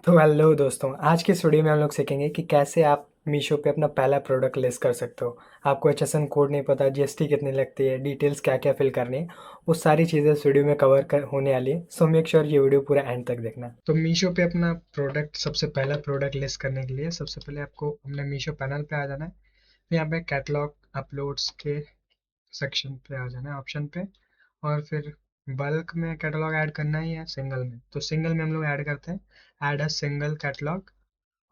तो हेलो दोस्तों, आज के इस वीडियो में हम लोग सीखेंगे कि कैसे आप मीशो पे अपना पहला प्रोडक्ट लिस्ट कर सकते हो। आपको एचएसएन कोड नहीं पता, जीएसटी कितनी लगती है, डिटेल्स क्या क्या फिल करनी है, वो सारी चीज़ें इस वीडियो में कवर कर होने वाली है। सो मेक श्योर ये वीडियो पूरा एंड तक देखना। तो मीशो पे अपना प्रोडक्ट सबसे पहला प्रोडक्ट लिस्ट करने के लिए सबसे पहले आपको अपने मीशो पैनल पे आ जाना है। फिर यहाँ पे कैटलॉग अपलोड्स के सेक्शन पे आ जाना है, ऑप्शन पे। और फिर बल्क में कैटलॉग ऐड करना ही है, सिंगल में तो सिंगल में हम लोग ऐड करते हैं, ऐड अ सिंगल कैटलॉग।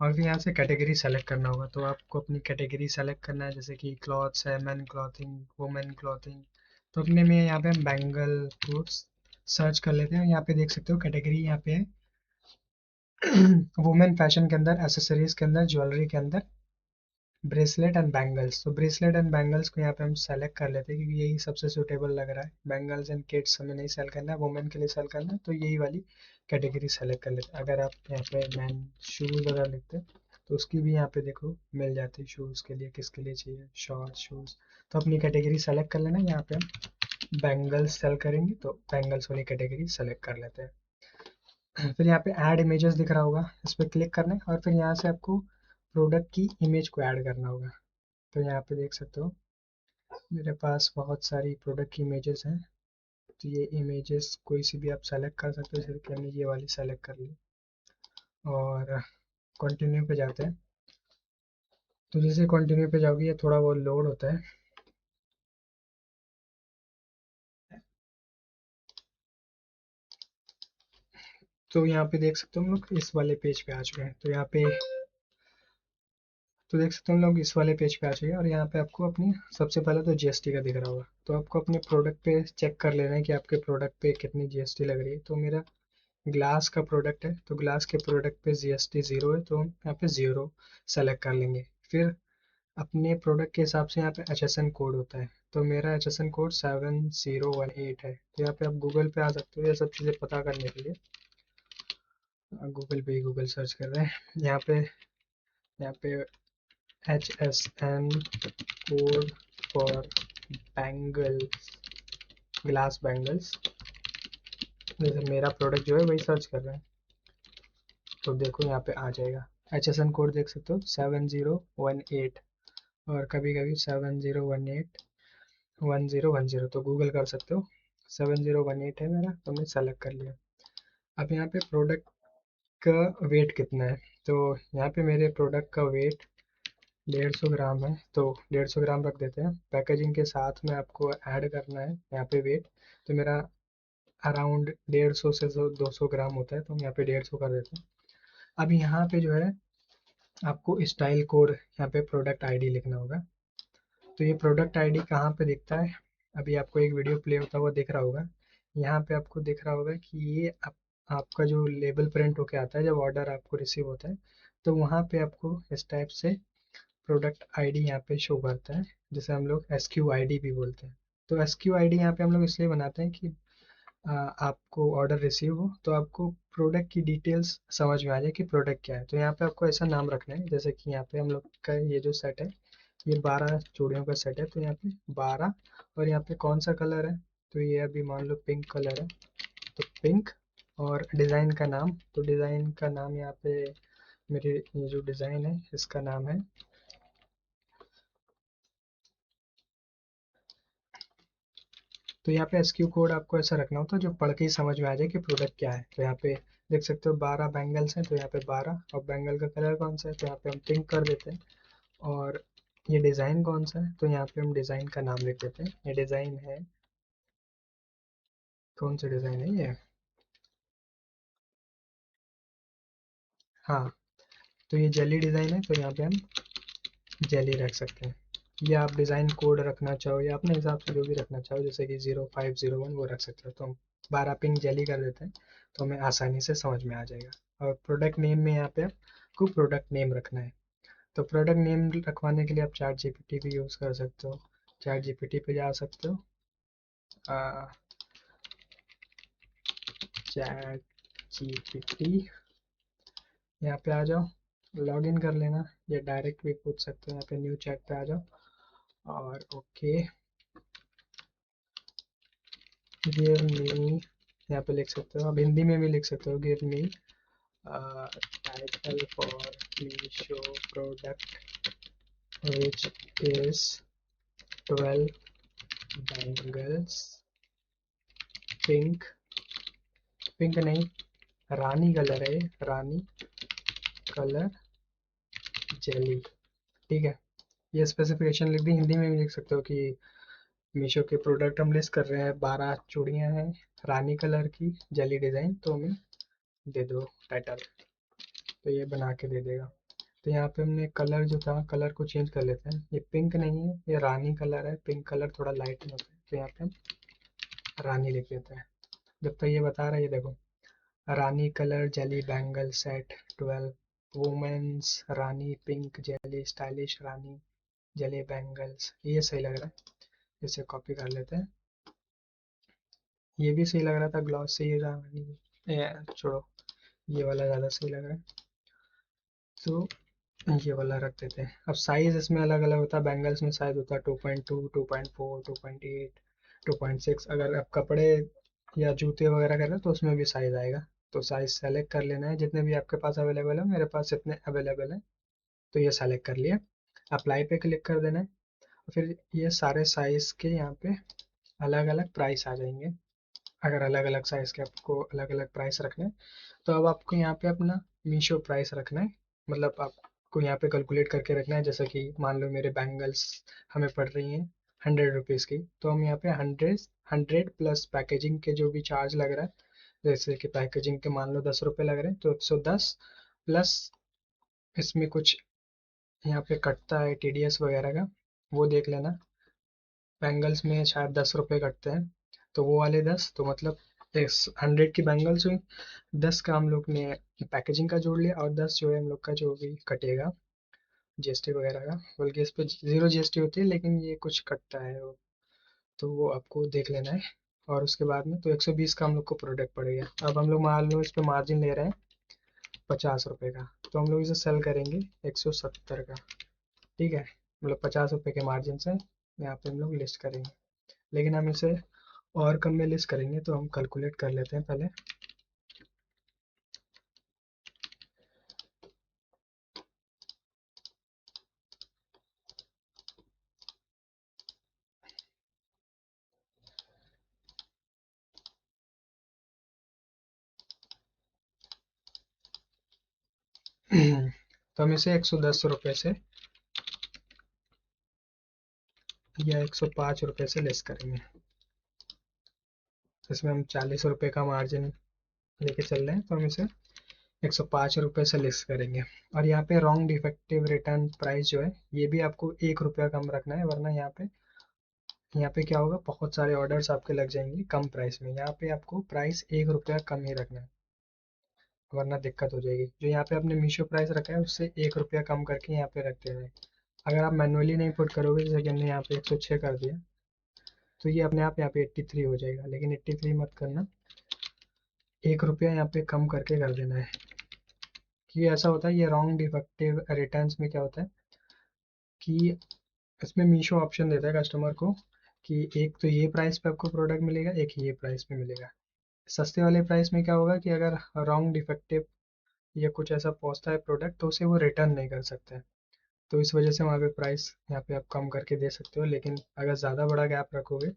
और फिर यहाँ से कैटेगरी सेलेक्ट करना होगा, तो आपको अपनी कैटेगरी सेलेक्ट करना है, जैसे कि क्लॉथ्स है, मैन क्लॉथिंग, वुमेन क्लॉथिंग। तो अपने में यहाँ पे हम बैंगल क्लोथ्स सर्च कर लेते हैं। यहाँ पे देख सकते हो कैटेगरी यहाँ पे है वुमेन फैशन के अंदर, एसेसरीज के अंदर, ज्वेलरी के अंदर, ब्रेसलेट एंड बैंगल्स। तो ब्रेसलेट एंड बैंगल्स को यहाँ पे हम सेलेक्ट कर लेते हैं, क्योंकि यही सबसे सूटेबल लग रहा है। बैंगल्स एंड किड्स हमें नहीं सेल करना है, वुमेन के लिए सेल करना है, तो यही वाली कैटेगरी सेलेक्ट कर लेते हैं। अगर आप यहाँ पे मैन शूज़ अगर लिखते हैं तो उसकी भी यहाँ पे देखो मिल जाती है, शूज़ के लिए किसके लिए चाहिए, शॉर्ट शूज़। तो अपनी कैटेगरी सेलेक्ट कर लेना। यहाँ पे हम बैंगल्स सेल करेंगे तो बैंगल्स वाली कैटेगरी सेलेक्ट कर लेते हैं। फिर यहाँ पे ऐड इमेजेस दिख रहा होगा, इस पर क्लिक करना है और फिर यहाँ से आपको प्रोडक्ट की इमेज को ऐड करना होगा। तो यहाँ पे देख सकते हो मेरे पास बहुत सारी प्रोडक्ट की इमेजेस हैं। तो ये इमेजेस कोई सी भी आप सेलेक्ट कर सकते हो, जैसे कि हमने ये वाली सेलेक्ट कर ली और कंटिन्यू पे जाते हैं। तो जैसे कंटिन्यू पे जाओगे ये थोड़ा बहुत लोड होता है। तो यहाँ पे देख सकते हो हम लोग इस वाले पेज पे आ चुके हैं। तो यहाँ पे तो देख सकते हो हम लोग इस वाले पेज पे आ चुके हैं, और यहाँ पे आपको अपनी सबसे पहले तो जीएसटी का दिख रहा होगा। तो आपको अपने प्रोडक्ट पे चेक कर लेना है कि आपके प्रोडक्ट पे कितनी जीएसटी लग रही है। तो मेरा ग्लास का प्रोडक्ट है, तो ग्लास के प्रोडक्ट पे जीएसटी ज़ीरो है, तो हम यहाँ पे ज़ीरो सेलेक्ट कर लेंगे। फिर अपने प्रोडक्ट के हिसाब से यहाँ पे एचएसएन कोड होता है, तो मेरा एचएसएन कोड 7018 है। तो यहाँ पे आप गूगल पे आ सकते हो ये सब चीज़ें पता करने के लिए। गूगल पे ही गूगल सर्च कर रहे हैं। यहाँ पे HSN code for bangles, glass bangles, जैसे मेरा प्रोडक्ट जो है वही सर्च कर रहे हैं। तो देखो यहाँ पे आ जाएगा, एचएसएन कोड देख सकते हो 7018, और कभी कभी 7018 1010। तो गूगल कर सकते हो, 7018 है मेरा, तो मैंने सेलेक्ट कर लिया। अब यहाँ पे प्रोडक्ट का वेट कितना है, तो यहाँ पे मेरे प्रोडक्ट का वेट 150 ग्राम है, तो 150 ग्राम रख देते हैं। पैकेजिंग के साथ में आपको ऐड करना है यहाँ पे वेट। तो मेरा अराउंड 150 से 200 ग्राम होता है, तो हम यहाँ पे 150 कर देते हैं। अब यहाँ पे जो है आपको स्टाइल कोड, यहाँ पे प्रोडक्ट आईडी लिखना होगा। तो ये प्रोडक्ट आईडी कहाँ पे दिखता है, अभी आपको एक वीडियो प्ले होता हुआ दिख रहा होगा। यहाँ पे आपको दिख रहा होगा कि ये आपका जो लेबल प्रिंट होके आता है जब ऑर्डर आपको रिसीव होता है, तो वहाँ पे आपको इस टाइप से प्रोडक्ट आईडी यहाँ पे शो करता है, जिसे हम लोग एस क्यू आई डी भी बोलते हैं। तो एस क्यू आई डी यहाँ पे हम लोग इसलिए बनाते हैं कि आपको ऑर्डर रिसीव हो तो आपको प्रोडक्ट की डिटेल्स समझ में आ जाए कि प्रोडक्ट क्या है। तो यहाँ पे आपको ऐसा नाम रखना है, जैसे कि यहाँ पे हम लोग का ये जो सेट है, ये 12 चूड़ियों का सेट है, तो यहाँ पे 12। और यहाँ पे कौन सा कलर है, तो ये अभी मान लो पिंक कलर है, तो पिंक। और डिज़ाइन का नाम, तो डिज़ाइन का नाम यहाँ पे मेरे ये जो डिज़ाइन है इसका नाम है, तो यहाँ पे एसक्यू कोड आपको ऐसा रखना होता है जो पढ़ के ही समझ में आ जाए कि प्रोडक्ट क्या है। तो यहाँ पे देख सकते हो 12 बैंगल्स हैं, तो यहाँ पे 12, और बैंगल का कलर कौन सा है, तो यहाँ पे हम पिंक कर देते हैं। और ये डिज़ाइन कौन सा है, तो यहाँ पे हम डिज़ाइन का नाम लिख देते हैं। ये डिज़ाइन है, कौन सा डिज़ाइन है ये, हाँ, तो ये जेली डिज़ाइन है, तो यहाँ पे हम जेली रख सकते हैं। या आप डिज़ाइन कोड रखना चाहो या अपने हिसाब से जो भी रखना चाहो, जैसे कि 0501 वो रख सकते हो। तो हम 12 पिंक जेली कर देते हैं, तो हमें आसानी से समझ में आ जाएगा। और प्रोडक्ट नेम में यहाँ पे आपको प्रोडक्ट नेम रखना है। तो प्रोडक्ट नेम रखवाने के लिए आप चैट जीपीटी भी यूज़ कर सकते हो। चैट जीपीटी पे जा सकते हो, चैट जीपीटी, यहाँ पे आ जाओ, लॉग इन कर लेना, या डायरेक्ट भी पूछ सकते हो। यहाँ पे न्यू चैट पे आ जाओ और ओके गिव मी, यहाँ पे लिख सकते हो, आप हिंदी में भी लिख सकते हो, give me title for Meesho product which is 12 bangles, pink, pink नहीं, रानी कलर है, रानी कलर जेली। ठीक है, ये स्पेसिफिकेशन लिख दी, हिंदी में भी लिख सकते हो कि मीशो के प्रोडक्ट हम लिस्ट कर रहे हैं, 12 चूड़ियाँ हैं रानी कलर की जेली डिज़ाइन, तो हमें दे दो टाइटल, तो ये बना के दे देगा। तो यहाँ पे हमने कलर जो था, कलर को चेंज कर लेते हैं, ये पिंक नहीं है, ये रानी कलर है, पिंक कलर थोड़ा लाइट में होता है, तो यहाँ पे हम रानी लिख देते हैं। जब तक ये बता रहा है, ये देखो, rani colour jelly bangle set 12 women's rani pink jelly stylish rani jelly bangles, ये सही लग रहा है, इसे कॉपी कर लेते हैं। ये भी सही लग रहा था, ग्लॉसी रानी, छोड़ो, ये वाला ज़्यादा सही लग रहा है, तो ये वाला रख देते हैं। अब साइज़ इसमें अलग अलग होता है, बैंगल्स में साइज़ होता है 2.2, 2.4, 2.8, 2.6। अगर आप कपड़े या जूते वगैरह कर रहे हो तो उसमें भी साइज़ आएगा, तो साइज़ सेलेक्ट कर लेना है, जितने भी आपके पास अवेलेबल है, मेरे पास इतने अवेलेबल है, तो ये सेलेक्ट कर लिया, अप्लाई पे क्लिक कर देना है। फिर ये सारे साइज़ के यहाँ पे अलग अलग प्राइस आ जाएंगे। अगर अलग अलग साइज़ के आपको अलग अलग प्राइस रखने हैं, तो अब आपको यहाँ पे अपना मीशो प्राइस रखना है, मतलब आपको यहाँ पे कैलकुलेट करके रखना है। जैसे कि मान लो मेरे बैंगल्स हमें पड़ रही हैं 100 रुपीज़ की, तो हम यहाँ पे 100 प्लस पैकेजिंग के जो भी चार्ज लग रहा है, जैसे कि पैकेजिंग के मान लो 10 रुपये लग रहे हैं, तो 110 प्लस इसमें कुछ यहाँ पे कटता है TDS वगैरह का, वो देख लेना। बैंगल्स में शायद 10 रुपये कटते हैं, तो वो वाले 10, तो मतलब इस 100 की बैंगल्स हुई, 10 का हम लोग ने पैकेजिंग का जोड़ लिया, और 10 जो है हम लोग का जो भी कटेगा GST वगैरह का, बल्कि इस पे ज़ीरो GST होती है, लेकिन ये कुछ कटता है वो, तो वो आपको देख लेना है। और उसके बाद में तो 120 का हम लोग को प्रोडक्ट पड़ेगा। अब हम लोग मान लो इस पे मार्जिन ले रहे हैं 50 रुपये का, तो हम लोग इसे सेल करेंगे 170 का। ठीक है, मतलब 50 रुपये के मार्जिन से यहाँ पे हम लोग लिस्ट करेंगे, लेकिन हम इसे और कम में लिस्ट करेंगे, तो हम कैलकुलेट कर लेते हैं पहले। तो हम इसे 110 रुपये से या 105 रुपये से लेस करेंगे। इसमें हम 40 रुपये का मार्जिन लेके चल रहे हैं, तो हम इसे 105 रुपये से लेस करेंगे। और यहाँ पे रॉन्ग डिफेक्टिव रिटर्न प्राइस जो है, ये भी आपको 1 रुपया कम रखना है, वरना यहाँ पे क्या होगा, बहुत सारे ऑर्डर्स आपके लग जाएंगे कम प्राइस में। यहाँ पे आपको प्राइस 1 रुपया कम ही रखना है, वरना दिक्कत हो जाएगी। जो यहाँ पे आपने मीशो प्राइस रखा है, उससे 1 रुपया कम करके यहाँ पे रख देना है। अगर आप मैनुअली नहीं पुट करोगे, जैसे कि हमने यहाँ पे 106 कर दिया, तो ये अपने आप यहाँ पे 83 हो जाएगा, लेकिन 83 मत करना, 1 रुपया यहाँ पे कम करके कर देना है। कि ऐसा होता है, ये रॉन्ग डिफेक्टिव रिटर्न्स में क्या होता है कि इसमें मीशो ऑप्शन देता है कस्टमर को कि एक तो ये प्राइस पे आपको प्रोडक्ट मिलेगा, एक ये प्राइस पे मिलेगा। सस्ते वाले प्राइस में क्या होगा कि अगर रॉन्ग डिफेक्टिव या कुछ ऐसा पहुंचता है प्रोडक्ट, तो उसे वो रिटर्न नहीं कर सकते हैं, तो इस वजह से वहाँ पे प्राइस यहाँ पे आप कम करके दे सकते हो। लेकिन अगर ज़्यादा बड़ा गैप रखोगे,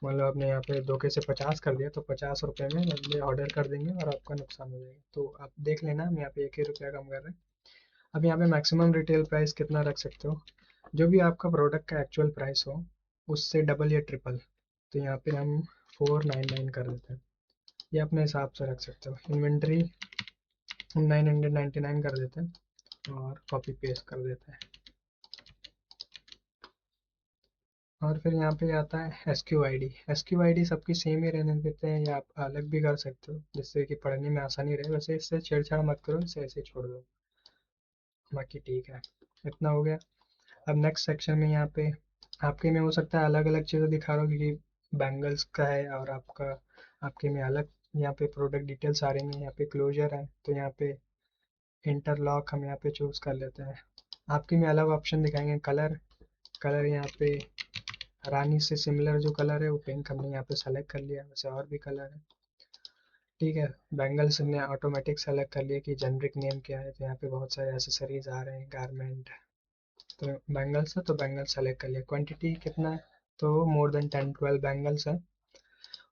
मान लो आपने यहाँ पे 2 से 50 कर दिया, तो 50 रुपये में बंदे ऑर्डर कर देंगे और आपका नुकसान हो जाएगा। तो आप देख लेना, हम यहाँ पे 1 ही रुपया कम कर रहे हैं। अब यहाँ पे मैक्सिमम रिटेल प्राइस कितना रख सकते हो, जो भी आपका प्रोडक्ट का एक्चुअल प्राइस हो उससे डबल या ट्रिपल, तो यहाँ पे हम 499 कर देते हैं। ये अपने हिसाब से रख सकते हो। इन्वेंट्री 999 कर देते हैं और कॉपी पेस्ट कर देते हैं। और फिर यहाँ पे आता है SQID। SQID सबकी सेम ही रहने देते हैं, या आप अलग भी कर सकते हो, जिससे कि पढ़ने में आसानी रहे। वैसे इससे छेड़छाड़ मत करो, इसे ऐसे छोड़ दो, बाकी ठीक है। इतना हो गया। अब नेक्स्ट सेक्शन में यहाँ पे आपके में हो सकता है अलग अलग चीज़ें दिखा रहा हो, क्योंकि बैंगल्स का है और आपके में अलग यहाँ पे प्रोडक्ट डिटेल्स आ रही हैं। यहाँ पे क्लोजर है, तो यहाँ पे इंटरलॉक हम यहाँ पे चूज़ कर लेते हैं। आपके में अलग ऑप्शन दिखाएंगे। कलर कलर यहाँ पे रानी से सिमिलर जो कलर है वो पिंक हमने यहाँ पे सेलेक्ट कर लिया, वैसे और भी कलर है। ठीक है, बैंगल्स ने ऑटोमेटिक सेलेक्ट कर लिया कि जेनरिक नेम क्या है, तो यहाँ पे बहुत सारे एसेसरीज आ रहे हैं, गारमेंट। तो बैंगल्स है तो बैंगल्स सेलेक्ट कर लिया। क्वांटिटी कितना है, तो मोर देन 10-12 बैंगल्स है।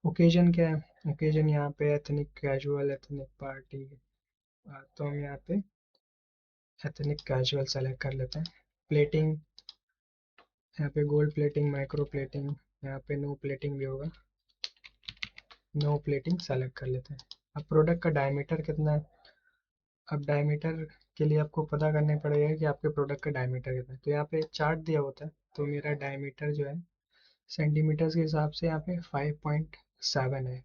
ओकेजन क्या है, ओकेजन यहाँ पे एथनिक कैजुअल, एथनिक पार्टी, तो हम यहाँ पे एथनिक कैजुअल सेलेक्ट कर लेते हैं। प्लेटिंग, यहाँ पे गोल्ड प्लेटिंग, माइक्रो प्लेटिंग, यहाँ पे नो प्लेटिंग भी होगा, नो प्लेटिंग सेलेक्ट कर लेते हैं। अब प्रोडक्ट का डायमीटर कितना है, अब डायमीटर के लिए आपको पता करने पड़ेगा कि आपके प्रोडक्ट का डायमीटर कितना है। तो यहाँ पे चार्ट दिया होता है, तो मेरा डायमीटर जो है सेंटीमीटर्स के हिसाब से यहाँ पे 5.7 है,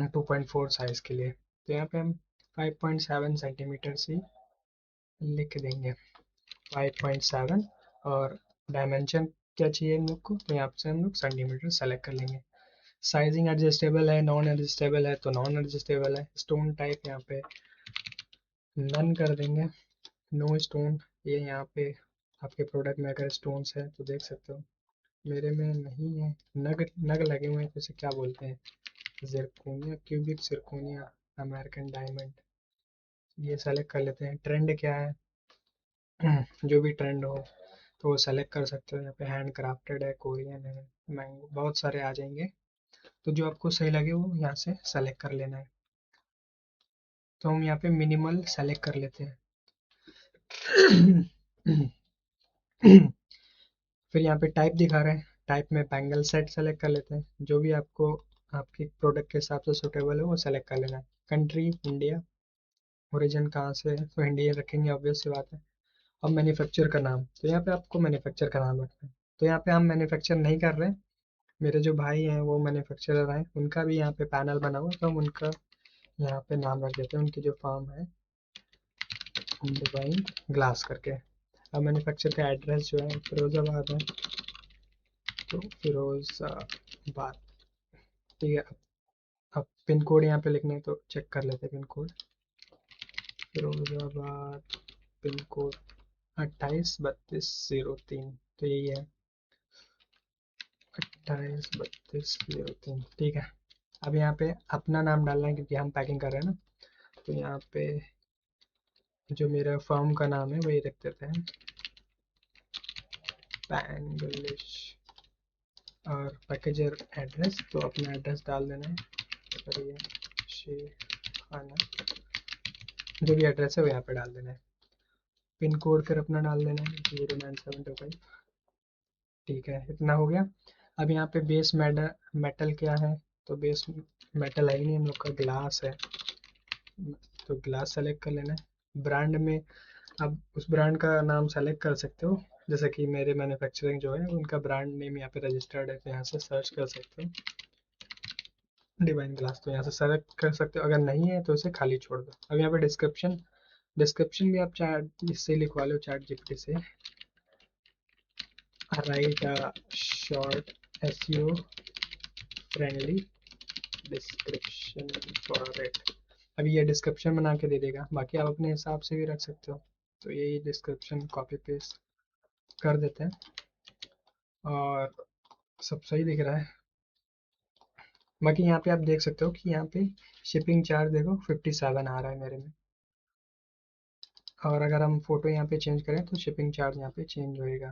2.4 साइज के लिए। तो यहाँ पे हम 5.7 सेंटीमीटर से लिख देंगे, 5.7। और डायमेंशन क्या चाहिए हम लोग को, तो यहाँ से हम लोग सेंटीमीटर सेलेक्ट कर लेंगे। साइजिंग एडजस्टेबल है, नॉन एडजस्टेबल है, तो नॉन एडजस्टेबल है। स्टोन टाइप यहाँ पे नन कर देंगे, नो स्टोन। ये यहाँ पे आपके प्रोडक्ट में अगर स्टोन्स है तो देख सकते हो, मेरे में नहीं है। नग नग लगे हुए हैं, तो इसे क्या बोलते हैं, zirconia, cubic zirconia, American diamond. ये सेलेक्ट कर लेते हैं। ट्रेंड क्या है, जो भी ट्रेंड हो तो वो सेलेक्ट कर सकते हो। यहाँ पे हैंड क्राफ्टेड है, कोरियन है, मैंगो, बहुत सारे आ जाएंगे। तो जो आपको सही लगे वो यहाँ से सेलेक्ट कर लेना है। तो हम यहाँ पे मिनिमल सेलेक्ट कर लेते हैं। फिर यहाँ पे टाइप दिखा रहे हैं, टाइप में बैंगल सेट सेलेक्ट कर लेते हैं। जो भी आपको आपके प्रोडक्ट के हिसाब से सूटेबल है वो सेलेक्ट कर लेना है। कंट्री इंडिया, ओरिजिन कहाँ से है, तो इंडिया रखेंगे, ऑब्वियस सी बात है। अब मैन्युफैक्चर का नाम, तो यहाँ पे आपको मैन्युफैक्चर का नाम रखना है। तो यहाँ पे हम मैन्युफैक्चर नहीं कर रहे हैं, मेरे जो भाई हैं वो मैन्युफैक्चरर हैं, उनका भी यहाँ पे पैनल बना हुआ है, तो हम उनका यहाँ पे नाम रख देते हैं, उनकी जो फार्म है डिवाइन ग्लास करके। अब मैन्युफैक्चर का एड्रेस जो है फिरोजाबाद है, तो फिरोजाबाद। ठीक है, अब पिन कोड यहाँ पे लिखना है तो चेक कर लेते हैं pin code. Firozabad, pin code 283203, तो यही है, 283203। ठीक है, अब यहाँ पे अपना नाम डालना है क्योंकि हम पैकिंग कर रहे हैं ना। तो यहाँ पे जो मेरा फर्म का नाम है वही रख देते हैं, बैंगलिश। और पैकेजर एड्रेस, तो अपना एड्रेस डाल देना है, और ये शेखाना, जो भी एड्रेस है वो यहाँ पे डाल देना है। पिन कोड फिर अपना डाल देना है, 09725। ठीक है, इतना हो गया। अब यहाँ पे बेस मेटल क्या है, तो बेस मेटल है ही नहीं, हम लोग का ग्लास है, तो ग्लास सेलेक्ट कर लेना है। ब्रांड में आप उस ब्रांड का नाम सेलेक्ट कर सकते हो, जैसे कि मेरे मैन्युफैक्चरिंग जो है उनका ब्रांड नेम यहाँ पे रजिस्टर्ड है, तो यहाँ से सर्च कर सकते हो डिवाइन ग्लास, तो यहाँ से सेलेक्ट कर सकते हो। अगर नहीं है तो इसे खाली छोड़ दो। अब यहाँ पे डिस्क्रिप्शन, डिस्क्रिप्शन भी आप चैट इससे लिखवा लो, चैट जीपीटी से, right short SEO friendly description for it. अभी ये डिस्क्रिप्शन बना के दे देगा, बाकी आप अपने हिसाब से भी रख सकते हो। तो यही डिस्क्रिप्शन कॉपी पेस्ट कर देते हैं, और सब सही दिख रहा है। बाकी यहाँ पे आप देख सकते हो कि यहाँ पे शिपिंग चार्ज देखो 57 आ रहा है मेरे में। और अगर हम फोटो यहाँ पे चेंज करें तो शिपिंग चार्ज यहाँ पे चेंज होएगा।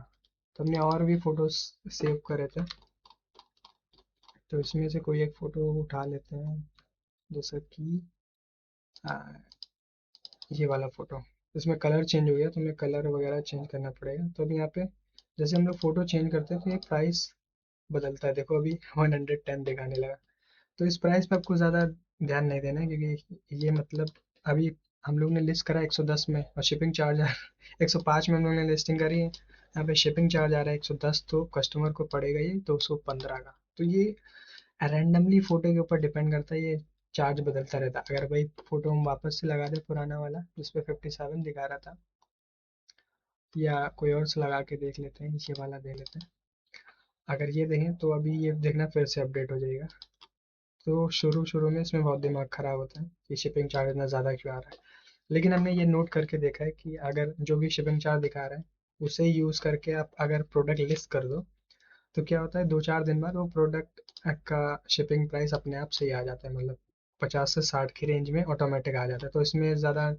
तो हमने और भी फोटोज सेव करे थे, तो इसमें से कोई एक फ़ोटो उठा लेते हैं, जैसे कि आ, ये वाला फ़ोटो। इसमें कलर चेंज हो गया, तो हमें कलर वगैरह चेंज करना पड़ेगा। तो अभी यहाँ पे जैसे हम लोग फ़ोटो चेंज करते हैं तो ये प्राइस बदलता है, देखो अभी 110 दिखाने लगा। तो इस प्राइस पे आपको ज़्यादा ध्यान नहीं देना है, क्योंकि ये मतलब अभी हम लोग ने लिस्ट करा 110 में, और शिपिंग चार्ज 105 में हम लोग ने लिस्टिंग करी है, यहाँ पे शिपिंग चार्ज आ रहा है 110, तो कस्टमर को पड़ेगा ये 215 का। तो ये रैंडमली फ़ोटो के ऊपर डिपेंड करता है, ये चार्ज बदलता रहता है। अगर वही फ़ोटो हम वापस से लगा दें पुराना वाला जिस पे 57 दिखा रहा था, या कोई और से लगा के देख लेते हैं, ये वाला देख लेते हैं। अगर ये देखें तो अभी ये देखना फिर से अपडेट हो जाएगा। तो शुरू शुरू में इसमें बहुत दिमाग ख़राब होता है कि शिपिंग चार्ज इतना ज़्यादा क्यों आ रहा है। लेकिन हमने ये नोट करके देखा है कि अगर जो भी शिपिंग चार्ज दिखा रहा है उसे यूज़ करके आप अगर प्रोडक्ट लिस्ट कर दो, तो क्या होता है 2-4 दिन बाद वो प्रोडक्ट का शिपिंग प्राइस अपने आप सही आ जाता है, मतलब 50 से 60 की रेंज में ऑटोमेटिक आ जाता है। तो इसमें ज़्यादा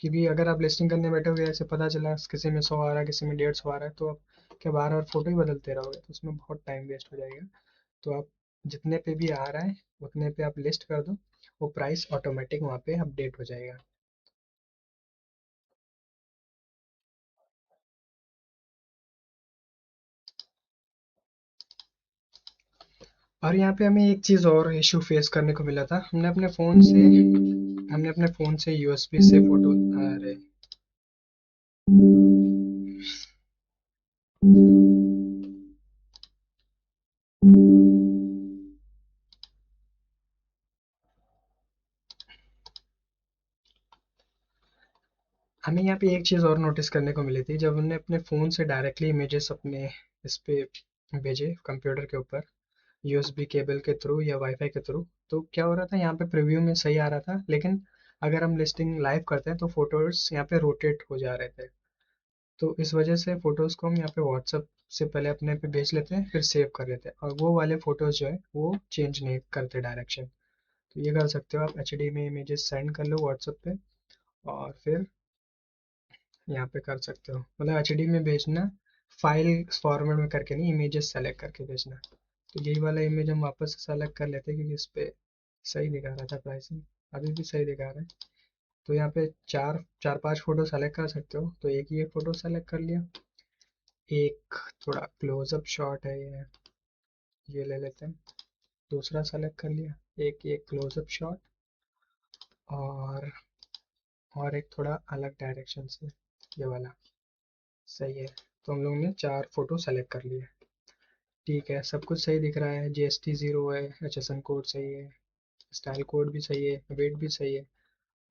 कि भी अगर आप लिस्टिंग करने बैठोगे, ऐसे पता चला किसी में 100 आ रहा है, किसी में 150 आ रहा है, तो आप क्या बार बार फोटो ही बदलते रहोगे, तो उसमें बहुत टाइम वेस्ट हो जाएगा। तो आप जितने पे भी आ रहा है उतने पे आप लिस्ट कर दो, वो प्राइस ऑटोमेटिक वहाँ पे अपडेट हो जाएगा। और यहाँ पे हमें एक चीज़ और इशू फेस करने को मिला था। हमने अपने फ़ोन से यूएसबी से फोटो, अरे हमें यहाँ पे एक चीज़ और नोटिस करने को मिली थी। जब हमने अपने फ़ोन से डायरेक्टली इमेजेस अपने इस पे भेजे कंप्यूटर के ऊपर यूएसबी केबल के थ्रू या वाईफाई के थ्रू, तो क्या हो रहा था, यहाँ पे प्रीव्यू में सही आ रहा था, लेकिन अगर हम लिस्टिंग लाइव करते हैं तो फोटोज़ यहाँ पे रोटेट हो जा रहे थे। तो इस वजह से फ़ोटोज़ को हम यहाँ पे व्हाट्सअप से पहले अपने पे भेज लेते हैं, फिर सेव कर लेते हैं, और वो वाले फ़ोटोज़ जो है वो चेंज नहीं करते डायरेक्शन। तो ये कर सकते हो आप, एचडी में इमेजेस सेंड कर लो व्हाट्सएप पे, और फिर यहाँ पे कर सकते हो, मतलब एचडी में भेजना, फाइल फॉर्मेट में करके नहीं, इमेजेस सेलेक्ट करके भेजना। तो यही वाला इमेज हम वापस से सेलेक्ट कर लेते हैं, क्योंकि इस पे सही दिखा रहा था प्राइसिंग, अभी भी सही दिखा रहा है। तो यहाँ पे चार चार पांच फोटो सेलेक्ट कर सकते हो, तो एक ये फोटो सेलेक्ट कर लिया, एक थोड़ा क्लोजअप शॉट है ये ले लेते हैं, दूसरा सेलेक्ट कर लिया, एक ये क्लोजअप शॉट, और एक थोड़ा अलग डायरेक्शन से ये वाला, सही है। तो हम लोग ने चार फोटो सेलेक्ट कर लिए। ठीक है, सब कुछ सही दिख रहा है, जीएसटी ज़ीरो है, एचएसएन कोड सही है, स्टाइल कोड भी सही है, वेट भी सही है,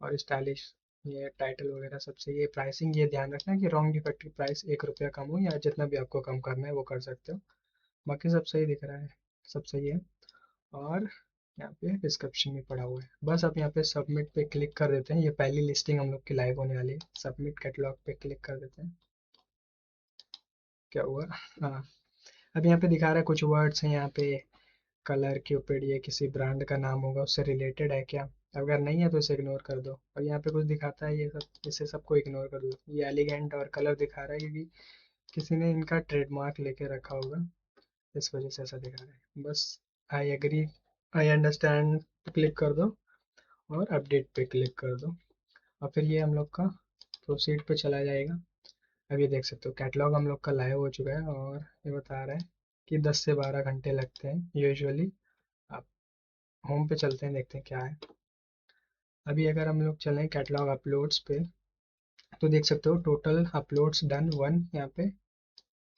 और स्टाइलिश ये टाइटल वगैरह सब सही है। प्राइसिंग ये ध्यान रखना कि रॉन्ग डिफेक्टिव प्राइस 1 रुपया कम हो, या जितना भी आपको कम करना है वो कर सकते हो। बाकी सब सही दिख रहा है, सब सही है। और यहाँ पे डिस्क्रिप्शन में पड़ा हुआ है, बस आप यहाँ पे सबमिट पे क्लिक कर देते हैं। ये पहली लिस्टिंग हम लोग की लाइव होने वाली है, सबमिट कैटलॉग पे क्लिक कर देते हैं। क्या हुआ? हाँ, अब यहाँ पे दिखा रहा है कुछ वर्ड्स हैं यहाँ पे, कलर क्यूपिड, ये किसी ब्रांड का नाम होगा, उससे रिलेटेड है क्या? अगर नहीं है तो इसे इग्नोर कर दो। और यहाँ पे कुछ दिखाता है ये सब, इसे सबको इग्नोर कर दो। ये एलिगेंट और कलर दिखा रहा है, क्योंकि किसी ने इनका ट्रेडमार्क लेके रखा होगा, इस वजह से ऐसा दिखा रहा है। बस I agree, I understand click कर दो, और अपडेट पे क्लिक कर दो, और फिर ये हम लोग का प्रोसीड पे चला जाएगा। अब ये देख सकते हो कैटलॉग हम लोग का लाइव हो चुका है, और ये बता रहा है कि 10 से 12 घंटे लगते हैं यूजुअली। आप होम पे चलते हैं, देखते हैं क्या है। अभी अगर हम लोग चलें कैटलॉग अपलोड्स पे, तो देख सकते हो टोटल अपलोड्स डन 1 यहाँ पे,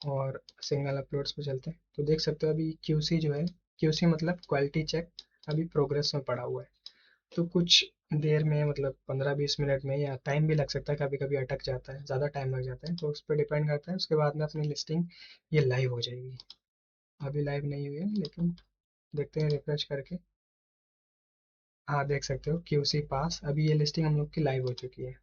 और सिंगल अपलोड्स पे चलते हैं तो देख सकते हो अभी क्यूसी जो है, क्यूसी मतलब क्वालिटी चेक, अभी प्रोग्रेस में पड़ा हुआ है। तो कुछ देर में, मतलब 15-20 मिनट में, या टाइम भी लग सकता है, कभी कभी अटक जाता है, ज़्यादा टाइम लग जाता है, तो उस पर डिपेंड करता है। उसके बाद में अपनी लिस्टिंग ये लाइव हो जाएगी। अभी लाइव नहीं हुई है, लेकिन देखते हैं रिफ्रेश करके। हाँ, देख सकते हो क्यूसी पास, अभी ये लिस्टिंग हम लोग की लाइव हो चुकी है।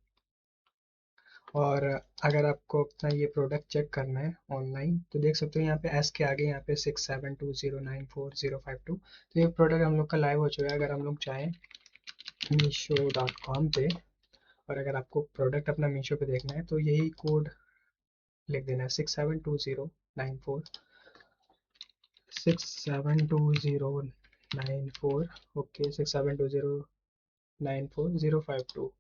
और अगर आपको अपना ये प्रोडक्ट चेक करना है ऑनलाइन, तो देख सकते हो यहाँ पे एस के आगे यहाँ पे 672094 052, तो ये प्रोडक्ट हम लोग का लाइव हो चुका है। अगर हम लोग चाहें मीशो.com पे, और अगर आपको प्रोडक्ट अपना मीशो पे देखना है, तो यही कोड लिख देना है, 672094 ओके, 672094 052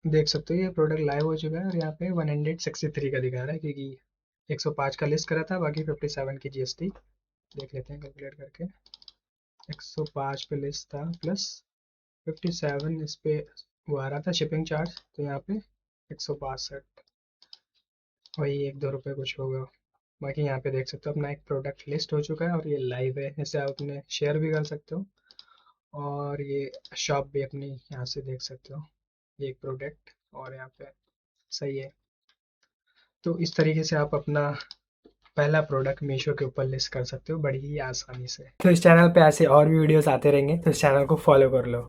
देख सकते हो ये प्रोडक्ट लाइव हो चुका है। और यहाँ पे 163 का दिखा रहा है, क्योंकि 105 का लिस्ट करा था, बाकी 57 की जीएसटी। देख लेते हैं कैलकुलेट करके, 105 पे लिस्ट था, प्लस 57 इस पे वो आ रहा था शिपिंग चार्ज, तो यहाँ पे 162, वही 1-2 रुपये कुछ होगा। बाकी यहाँ पे देख सकते हो अपना एक प्रोडक्ट लिस्ट हो चुका है, और ये लाइव है, इसे आप अपने शेयर भी कर सकते हो, और ये शॉप भी अपनी यहाँ से देख सकते हो, ये एक प्रोडक्ट, और यहाँ पे सही है। तो इस तरीके से आप अपना पहला प्रोडक्ट मीशो के ऊपर लिस्ट कर सकते हो बड़ी ही आसानी से। तो इस चैनल पे ऐसे और भी वीडियोस आते रहेंगे, तो इस चैनल को फॉलो कर लो।